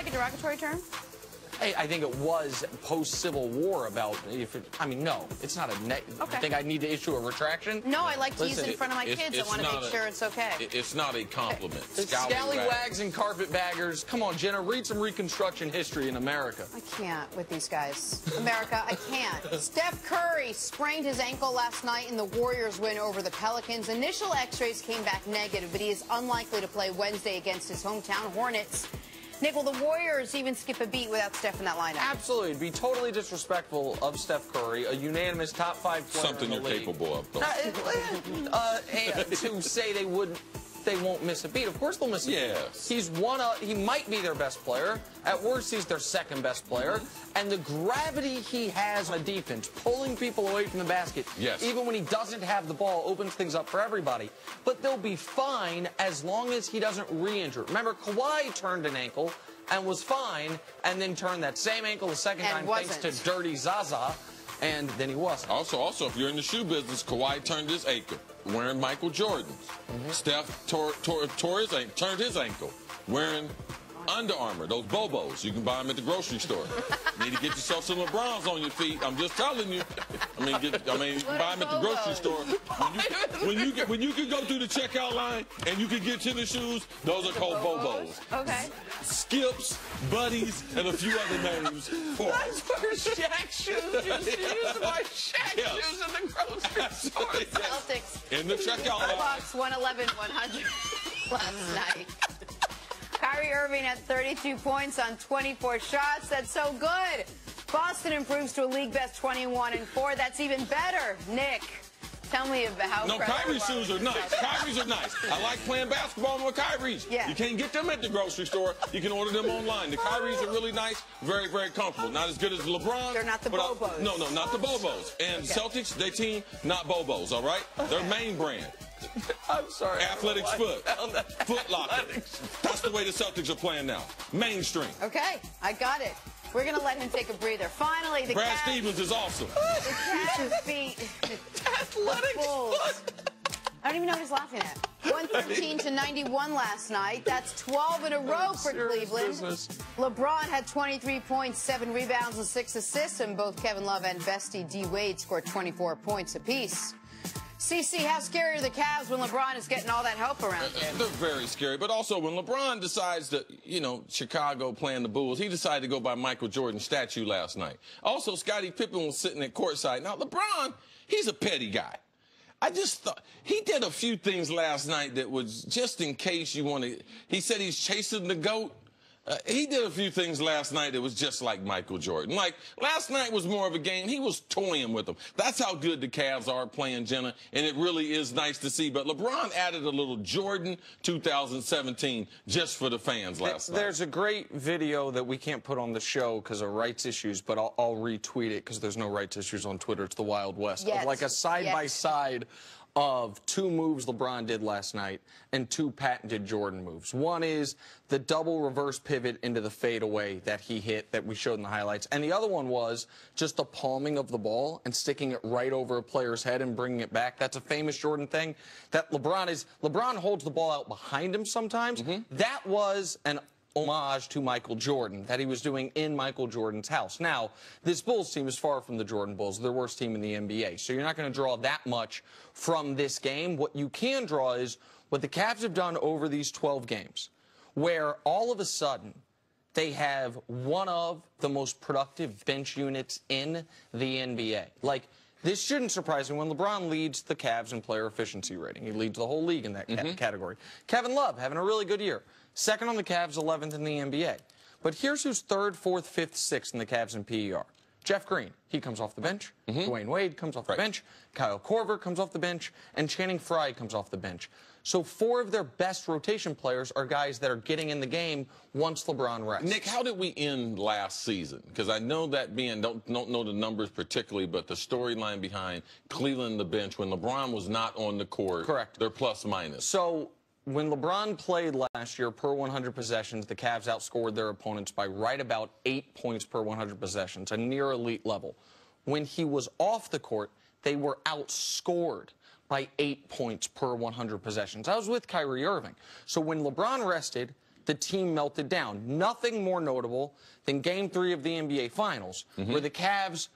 like a derogatory term? I think it was post-Civil War about if it, I mean, no, it's not a Okay. I think I need to issue a retraction. No, I like to use it in front of my kids. I want to make sure it's okay. It's not a compliment. Scallywags and carpetbaggers. Come on, Jenna, read some Reconstruction history in America. I can't with these guys. America, I can't. Steph Curry sprained his ankle last night in the Warriors' win over the Pelicans. Initial x-rays came back negative, but he is unlikely to play Wednesday against his hometown Hornets. Nick, will the Warriors even skip a beat without Steph in that lineup? Absolutely. It'd be totally disrespectful of Steph Curry, a unanimous top 5 player Something in the you're league. capable of, though. To say they won't miss a beat. Of course they'll miss a beat. He might be their best player. At worst, he's their second best player. And the gravity he has on defense, pulling people away from the basket, even when he doesn't have the ball, opens things up for everybody. But they'll be fine as long as he doesn't re-injure. Remember, Kawhi turned an ankle and was fine, and then turned that same ankle the second time thanks to Dirty Zaza, and then he wasn't. Also, if you're in the shoe business, Kawhi turned his ankle wearing Michael Jordans. Steph turned his ankle wearing Under Armour, those Bobos. You can buy them at the grocery store. You need to get yourself some LeBrons on your feet. I'm just telling you. You can buy them at the grocery store. When you can go through the checkout line and you can get tennis shoes, those are called Bobos. Okay. Skips, Buddies, and a few other names. That's for Shaq shoes. You used to buy Shaq shoes in the grocery store. Celtics. In the checkout line. Bucks 111-100 last night. Kyrie Irving had 32 points on 24 shots. That's so good. Boston improves to a league-best 21-4. That's even better. Nick, tell me about how. No, Kyrie's shoes are nice. Kyrie's are nice. I like playing basketball with Kyrie's. Yeah. You can't get them at the grocery store. You can order them online. The Kyrie's are really nice, very, very comfortable. Not as good as the LeBron. They're not the Bobos. No, not the Bobos. And Celtics, their team, not Bobos, all right? Their main brand. I'm sorry. Athletics Foot. Foot Locker. That's the way the Celtics are playing now. Mainstream. Okay, I got it. We're going to let him take a breather. Finally, the Brad Stevens is awesome. The Cavs beat Athletics Foot. I don't even know what he's laughing at. 113-91 last night. That's 12 in a row for Cleveland. LeBron had 23 points, 7 rebounds, and 6 assists, and both Kevin Love and bestie D. Wade scored 24 points apiece. CC, how scary are the Cavs when LeBron is getting all that help around him? They're very scary. But also, when LeBron decides to, Chicago playing the Bulls, he decided to go by Michael Jordan's statue last night. Also, Scottie Pippen was sitting at courtside. Now, LeBron, he's a petty guy. I just thought he did a few things last night that was just in case you want to. He said he's chasing the GOAT. He did a few things last night that was just like Michael Jordan. Like, last night was more of a game. He was toying with them. That's how good the Cavs are playing, Jenna, and it really is nice to see. But LeBron added a little Jordan 2017 just for the fans last night. There's a great video that we can't put on the show because of rights issues, but I'll retweet it because there's no rights issues on Twitter. It's the Wild West. Of like a side-by-side of 2 moves LeBron did last night and 2 patented Jordan moves. One is the double reverse pivot into the fadeaway that he hit that we showed in the highlights. And the other one was just the palming of the ball and sticking it right over a player's head and bringing it back. That's a famous Jordan thing that LeBron holds the ball out behind him sometimes. That was an homage to Michael Jordan that he was doing in Michael Jordan's house. Now, this Bulls team is far from the Jordan Bulls. They're the worst team in the NBA. So you're not going to draw that much from this game. What you can draw is what the Cavs have done over these 12 games, where all of a sudden they have one of the most productive bench units in the NBA. Like, this shouldn't surprise me when LeBron leads the Cavs in player efficiency rating. He leads the whole league in that category. Kevin Love having a really good year. Second on the Cavs, 11th in the NBA. But here's who's 3rd, 4th, 5th, 6th in the Cavs in PER. Jeff Green, he comes off the bench. Dwayne Wade comes off the bench. Kyle Korver comes off the bench. And Channing Frye comes off the bench. So 4 of their best rotation players are guys that are getting in the game once LeBron rests. Nick, how did we end last season? Because I know that don't know the numbers particularly, but the storyline behind Cleveland the bench when LeBron was not on the court. Correct. They're plus minus. So when LeBron played last year per 100 possessions, the Cavs outscored their opponents by right about 8 points per 100 possessions, a near elite level. When he was off the court, they were outscored by 8 points per 100 possessions. I was with Kyrie Irving. So when LeBron rested, the team melted down. Nothing more notable than Game 3 of the NBA Finals, where the Cavs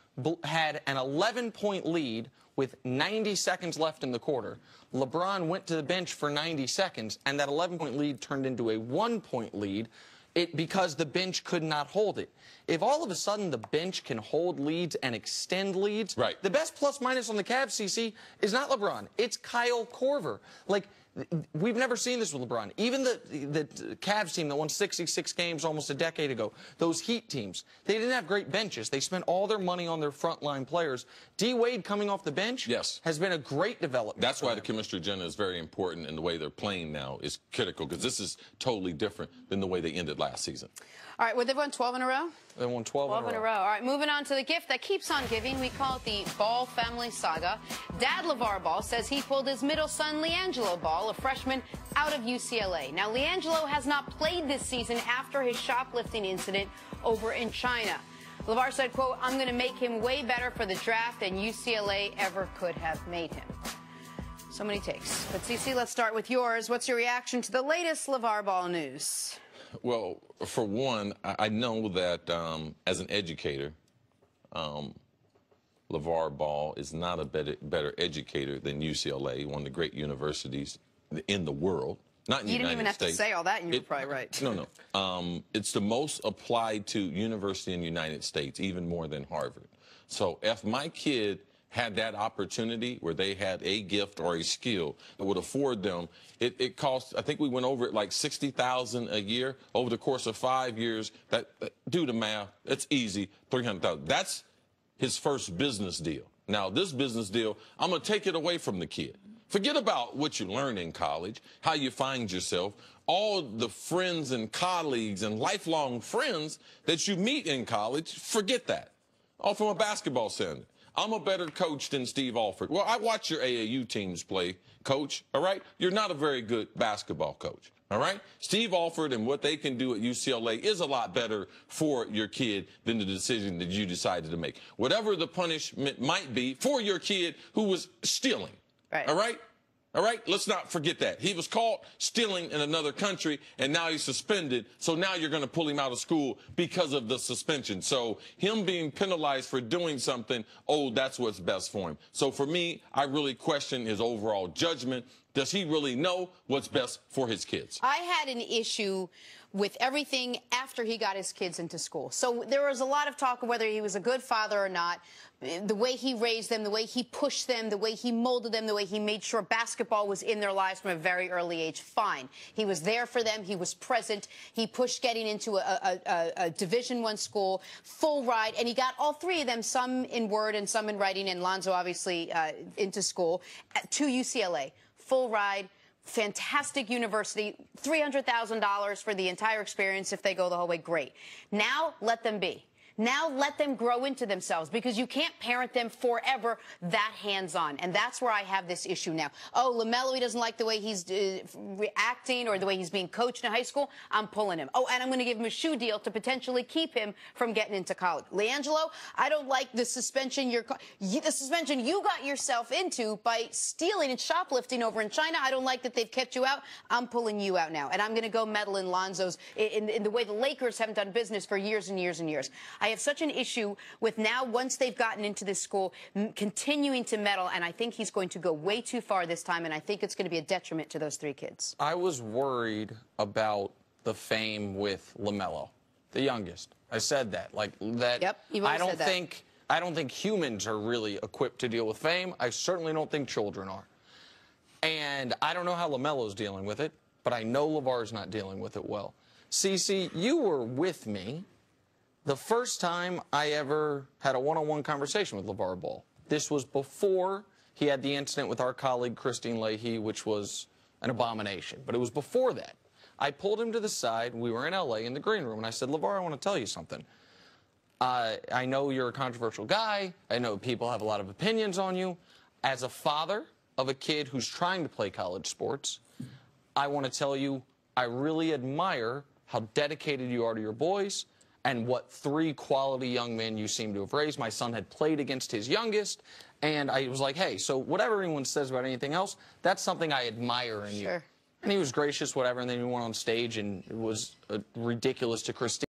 had an 11-point lead with 90 seconds left in the quarter. LeBron went to the bench for 90 seconds, and that 11-point lead turned into a 1-point lead because the bench could not hold it. If all of a sudden the bench can hold leads and extend leads, right, the best plus-minus on the Cavs, CC, is not LeBron. It's Kyle Korver. Like, we've never seen this with LeBron. Even the Cavs team that won 66 games almost a decade ago, those Heat teams, they didn't have great benches. They spent all their money on their frontline players. D. Wade coming off the bench has been a great development. That's why the chemistry agenda is very important, and the way they're playing now is critical, because this is totally different than the way they ended last season. All right, well, they've won 12 in a row? They won 12 in a row. All right, moving on to the gift that keeps on giving. We call it the Ball family saga. Dad LeVar Ball says he pulled his middle son, LiAngelo Ball, a freshman, out of UCLA. Now, LiAngelo has not played this season after his shoplifting incident over in China. LeVar said, quote, "I'm going to make him way better for the draft than UCLA ever could have made him." So many takes. But, CC, let's start with yours. What's your reaction to the latest LeVar Ball news? Well, for one, I know that as an educator, LeVar Ball is not a better educator than UCLA, one of the great universities in the world. Not in the United States. You didn't even have to say all that, and you're probably right. No. It's the most applied to university in the United States, even more than Harvard. So if my kid had that opportunity where they had a gift or a skill that would afford them, it costs, I think we went over it, like $60,000 a year over the course of 5 years. Do the math. It's easy, $300,000. That's his first business deal. Now, this business deal, I'm going to take it away from the kid. Forget about what you learn in college, how you find yourself, all the friends and colleagues and lifelong friends that you meet in college. Forget that. All from a basketball standpoint. I'm a better coach than Steve Alford. Well, I watch your AAU teams play, coach, all right? You're not a very good basketball coach, all right? Steve Alford and what they can do at UCLA is a lot better for your kid than the decision that you decided to make. Whatever the punishment might be for your kid who was stealing, all right? All right, let's not forget that. He was caught stealing in another country, and now he's suspended. So now you're going to pull him out of school because of the suspension. So him being penalized for doing something, that's what's best for him. So for me, I really question his overall judgment. Does he really know what's best for his kids? I had an issue with everything after he got his kids into school. So there was a lot of talk of whether he was a good father or not, the way he raised them, the way he pushed them, the way he molded them, the way he made sure basketball was in their lives from a very early age. Fine. He was there for them. He was present. He pushed getting into a Division I school, full ride, and he got all three of them, some in word and some in writing, and Lonzo obviously into school, to UCLA. Full ride. Fantastic university, $300,000 for the entire experience if they go the whole way. Great. Now let them be. Now let them grow into themselves, because you can't parent them forever that hands-on. And that's where I have this issue now. Oh, LaMelo, he doesn't like the way he's reacting or the way he's being coached in high school. I'm pulling him. Oh, and I'm going to give him a shoe deal to potentially keep him from getting into college. LiAngelo, I don't like the suspension you got yourself into by stealing and shoplifting over in China. I don't like that they've kept you out. I'm pulling you out now. And I'm going to go meddle in Lonzo's in the way the Lakers haven't done business for years and years and years. I have such an issue with now, once they've gotten into this school, continuing to meddle, and I think he's going to go way too far this time, and I think it's going to be a detriment to those three kids. I was worried about the fame with LaMelo, the youngest. I said that. Like that. Yep, you've always said that. I don't think humans are really equipped to deal with fame. I certainly don't think children are. And I don't know how LaMelo's dealing with it, but I know LeVar's not dealing with it well. CC, you were with me the first time I ever had a one-on-one conversation with LeVar Ball. This was before he had the incident with our colleague Christine Leahy, which was an abomination. But it was before that. I pulled him to the side. We were in L.A. in the green room, and I said, LeVar, I want to tell you something. I know you're a controversial guy. I know people have a lot of opinions on you. As a father of a kid who's trying to play college sports, I want to tell you I really admire how dedicated you are to your boys, and what three quality young men you seem to have raised. My son had played against his youngest, and I was like, hey, so whatever anyone says about anything else, that's something I admire in you. And he was gracious, whatever, and then he went on stage and it was ridiculous to Christine.